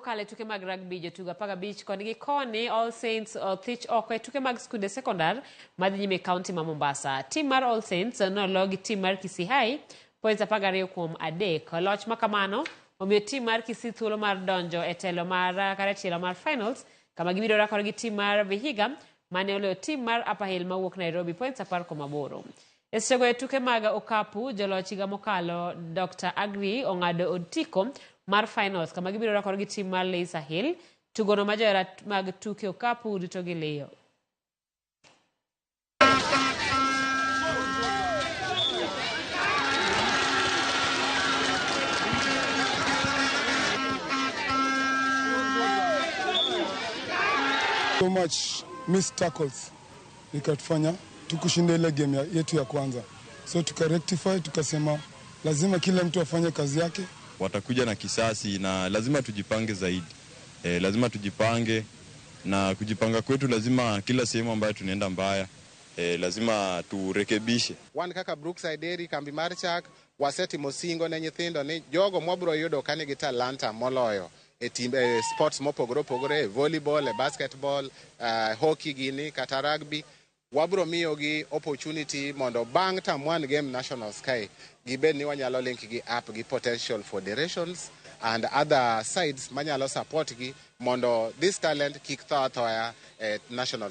mokale tuke mag rugby jotugo 15 koni gi koni All Saints othicho oko e tuke mag skunde sekondar madhi nyime kaunti ma Mombasa. Tim mar All Saints noloo gi tim mar Kisii High points 12-3. Loch ma kamano omiyo tim mar Kisii thuolo mar donjo e telo mar karachielo mar finals kama gibiro rakore gi tim mar Vihiga mane oloyo tim mar Upper Hill mawuok Nairobi points 10-8. E sego e tuke mag okapu joloch higa mokalo Dr. Agri ong'ado otiko mar finals kama gibiro rakore gi tim mar Laser Hill. Tugono ma johera mag tuke okapu rito gi liyo. So much missed tackles ikatufanya tukushinda ile game yetu ya kwanza, so tukarectify, tukasema lazima kila mtu afanye kazi yake. Watakuja na kisasi na lazima tujipange zaidi. Lazima tujipange, na kujipanga kwetu lazima kila sehemu ambayo tunaenda mbaya lazima turekebishe. Wan kaka Brookside Eri kambi marchak waseti mosingo ne nyithindo ni jogo mwabro yudo kani gi talanta moloyo e timbe sports mopogore volleyball, basketball, hockey gini kata rugby. Wabro miyo gi opportunity mondo bang tam one game nationals kai gibed ni wanyalo link gi up gi potential federations and other sides manyalo support gi mondo this talent kick thoya national